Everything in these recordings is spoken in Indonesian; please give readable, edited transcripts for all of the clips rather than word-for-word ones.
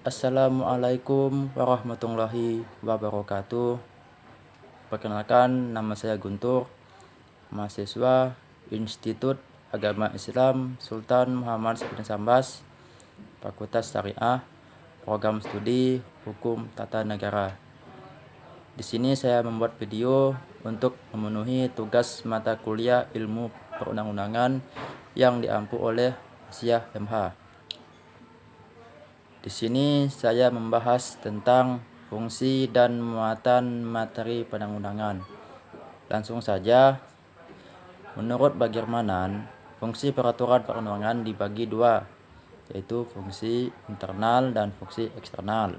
Assalamualaikum warahmatullahi wabarakatuh. Perkenalkan, nama saya Guntur, mahasiswa Institut Agama Islam Sultan Muhammad bin Sambas, Fakultas Syariah, Program Studi Hukum Tata Negara. Di sini saya membuat video untuk memenuhi tugas mata kuliah Ilmu Perundang-undangan yang diampu oleh Asia MH. Di sini saya membahas tentang fungsi dan muatan materi perundang-undangan. Langsung saja, menurut Bagirmanan, fungsi peraturan perundang-undangan dibagi dua, yaitu fungsi internal dan fungsi eksternal.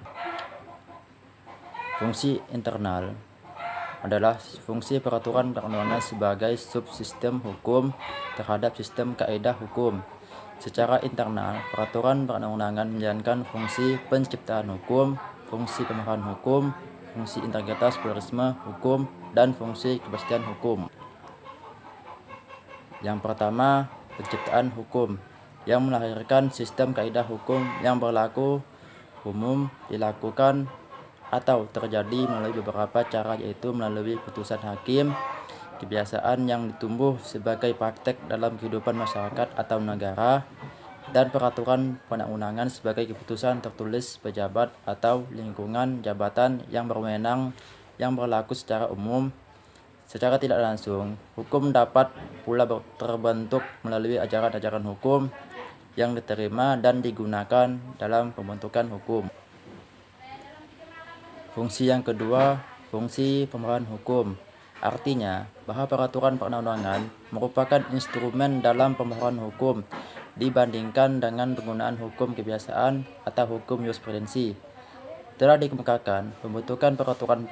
Fungsi internal adalah fungsi peraturan perundang-undangan sebagai subsistem hukum terhadap sistem kaidah hukum. Secara internal, peraturan perundang-undangan menjalankan fungsi penciptaan hukum, fungsi pemerahan hukum, fungsi integritas pluralisme hukum, dan fungsi kepastian hukum. Yang pertama, penciptaan hukum yang melahirkan sistem kaidah hukum yang berlaku umum dilakukan atau terjadi melalui beberapa cara, yaitu melalui putusan hakim, kebiasaan yang ditumbuh sebagai praktek dalam kehidupan masyarakat atau negara, dan peraturan perundang-undangan sebagai keputusan tertulis pejabat atau lingkungan jabatan yang berwenang yang berlaku secara umum. Secara tidak langsung, hukum dapat pula terbentuk melalui ajaran-ajaran hukum yang diterima dan digunakan dalam pembentukan hukum. Fungsi yang kedua, fungsi pemerahan hukum. Artinya bahwa peraturan perundang-undangan merupakan instrumen dalam pemerahan hukum dibandingkan dengan penggunaan hukum kebiasaan atau hukum jurisprudensi. Telah dikemukakan, pembentukan peraturan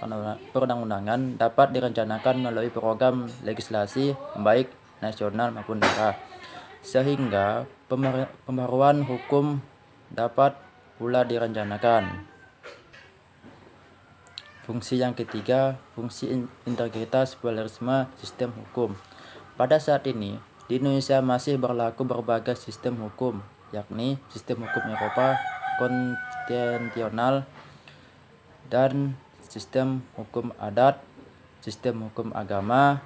perundang-undangan dapat direncanakan melalui program legislasi baik nasional maupun daerah, sehingga pembaruan hukum dapat pula direncanakan. Fungsi yang ketiga, fungsi integritas pluralisme sistem hukum. Pada saat ini, di Indonesia masih berlaku berbagai sistem hukum, yakni sistem hukum Eropa konstitusional dan sistem hukum adat, sistem hukum agama,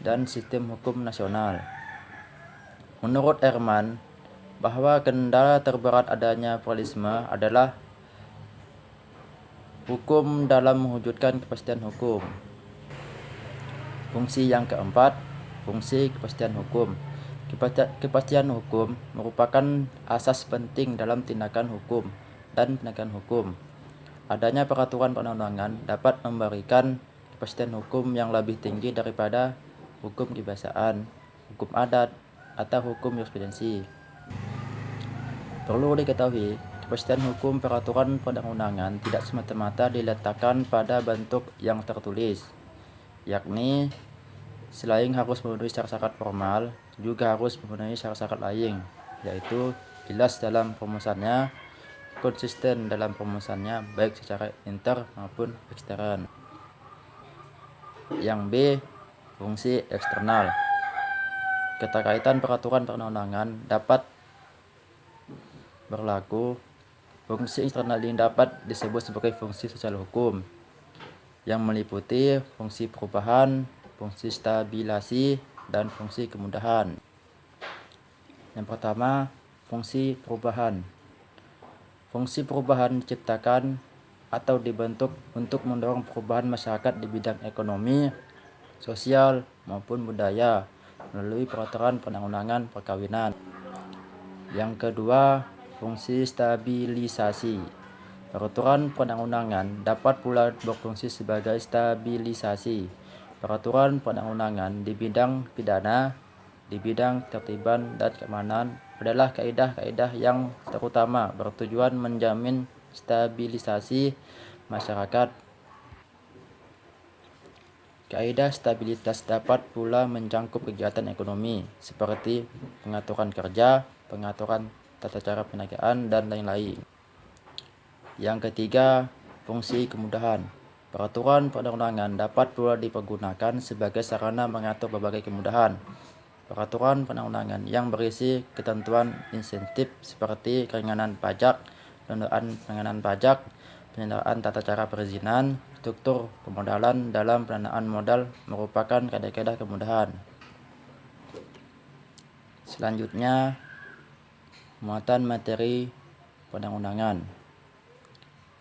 dan sistem hukum nasional. Menurut Ehrman, bahwa kendala terberat adanya pluralisme adalah hukum dalam mewujudkan kepastian hukum. Fungsi yang keempat, fungsi kepastian hukum. Kepastian hukum merupakan asas penting dalam tindakan hukum dan penegakan hukum. Adanya peraturan perundang-undangan dapat memberikan kepastian hukum yang lebih tinggi daripada hukum kebiasaan, hukum adat, atau hukum jurisprudensi. Perlu diketahui, kepastian hukum peraturan perundang-undangan tidak semata-mata diletakkan pada bentuk yang tertulis, yakni selain harus memenuhi syarat-syarat formal, juga harus memenuhi syarat-syarat lain, yaitu jelas dalam perumusannya, konsisten dalam perumusannya baik secara inter maupun ekstern. Yang B, fungsi eksternal. Keterkaitan peraturan perundang-undangan dapat berlaku. Fungsi eksternal ini dapat disebut sebagai fungsi sosial hukum, yang meliputi fungsi perubahan, fungsi stabilisasi, dan fungsi kemudahan. Yang pertama, fungsi perubahan. Fungsi perubahan diciptakan atau dibentuk untuk mendorong perubahan masyarakat di bidang ekonomi, sosial, maupun budaya melalui peraturan perundang-undangan perkawinan. Yang kedua, fungsi stabilisasi. Peraturan perundang-undangan dapat pula berfungsi sebagai stabilisasi. Peraturan perundang-undangan di bidang pidana, di bidang ketertiban dan keamanan adalah kaidah-kaidah yang terutama bertujuan menjamin stabilisasi masyarakat. Kaidah stabilitas dapat pula mencakup kegiatan ekonomi seperti pengaturan kerja, pengaturan tata cara perniagaan, dan lain-lain. Yang ketiga, fungsi kemudahan. Peraturan perundang-undangan dapat pula dipergunakan sebagai sarana mengatur berbagai kemudahan. Peraturan perundang-undangan yang berisi ketentuan insentif seperti keringanan pajak, penundaan pengenaan pajak, penyelenggaraan tata cara perizinan, struktur pemodalan dalam pendanaan modal merupakan kaidah-kaidah kemudahan. Selanjutnya, muatan materi perundang-undangan.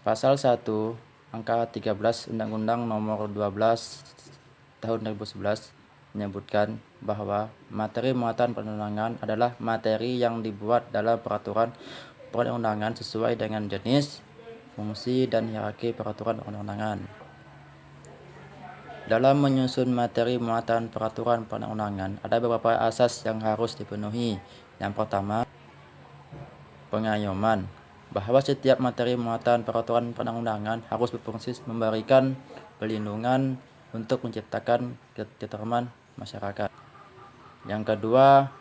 Pasal 1 angka 13 Undang-Undang Nomor 12 Tahun 2011 menyebutkan bahwa materi muatan perundang-undangan adalah materi yang dibuat dalam peraturan perundang-undangan sesuai dengan jenis, fungsi, dan hierarki peraturan perundang-undangan. Dalam menyusun materi muatan peraturan perundang-undangan, ada beberapa asas yang harus dipenuhi. Yang pertama, pengayoman, bahwa setiap materi muatan peraturan perundang-undangan harus berfungsi memberikan perlindungan untuk menciptakan ketentraman masyarakat. Yang kedua,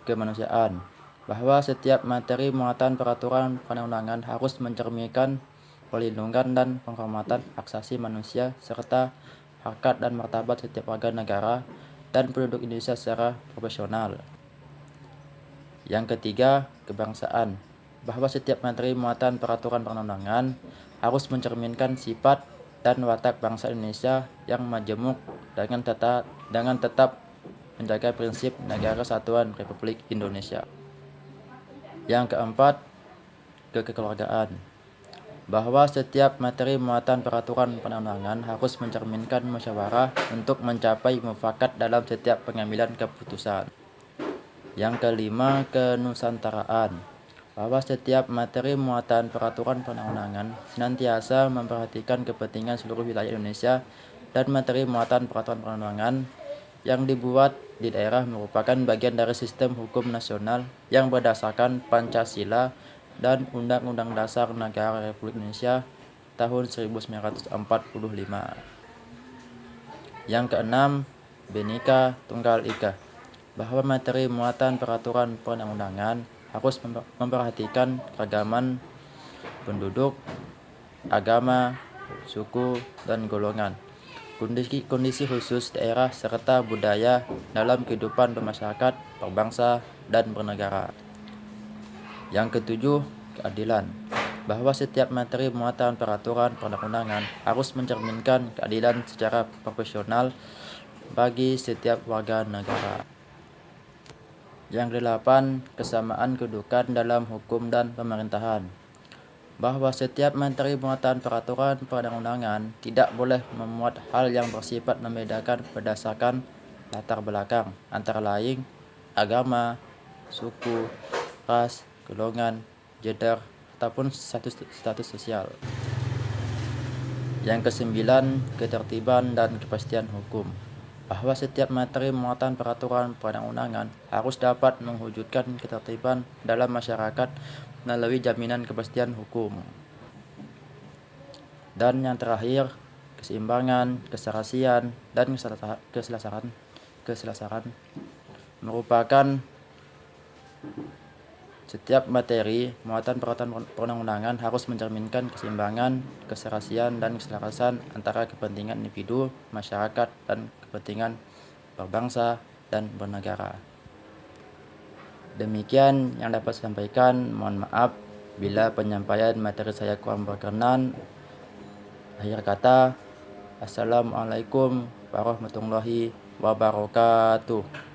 kemanusiaan, bahwa setiap materi muatan peraturan perundang-undangan harus mencerminkan perlindungan dan penghormatan hak asasi manusia serta harkat dan martabat setiap warga negara dan penduduk Indonesia secara profesional. Yang ketiga, kebangsaan, bahwa setiap materi muatan peraturan perundang-undangan harus mencerminkan sifat dan watak bangsa Indonesia yang majemuk dengan tetap menjaga prinsip Negara Kesatuan Republik Indonesia. Yang keempat, kekeluargaan, bahwa setiap materi muatan peraturan perundang-undangan harus mencerminkan musyawarah untuk mencapai mufakat dalam setiap pengambilan keputusan. Yang kelima, kenusantaraan, bahwa setiap materi muatan peraturan perundang-undangan senantiasa memperhatikan kepentingan seluruh wilayah Indonesia dan materi muatan peraturan perundang-undangan yang dibuat di daerah merupakan bagian dari sistem hukum nasional yang berdasarkan Pancasila dan Undang-Undang Dasar Negara Republik Indonesia tahun 1945. Yang keenam, Bhinneka Tunggal Ika, bahwa materi muatan peraturan perundang-undangan harus memperhatikan keragaman penduduk, agama, suku, dan golongan, kondisi khusus daerah serta budaya dalam kehidupan bermasyarakat, berbangsa, dan bernegara. Yang ketujuh, keadilan, bahwa setiap materi muatan peraturan perundang-undangan harus mencerminkan keadilan secara proporsional bagi setiap warga negara. Yang kedelapan, kesamaan kedudukan dalam hukum dan pemerintahan, bahwa setiap materi muatan peraturan perundang-undangan tidak boleh memuat hal yang bersifat membedakan berdasarkan latar belakang, antara lain agama, suku, ras, golongan, gender, ataupun status sosial. Yang kesembilan, ketertiban dan kepastian hukum, bahwa setiap materi muatan peraturan perundang-undangan harus dapat mewujudkan ketertiban dalam masyarakat melalui jaminan kepastian hukum. Dan yang terakhir, keseimbangan, keserasian, dan keselarasan merupakan setiap materi muatan peraturan perundang-undangan harus mencerminkan keseimbangan, keserasian, dan keselarasan antara kepentingan individu, masyarakat, dan kepentingan berbangsa dan bernegara. Demikian yang dapat saya sampaikan. Mohon maaf bila penyampaian materi saya kurang berkenan. Akhir kata, Assalamualaikum warahmatullahi wabarakatuh.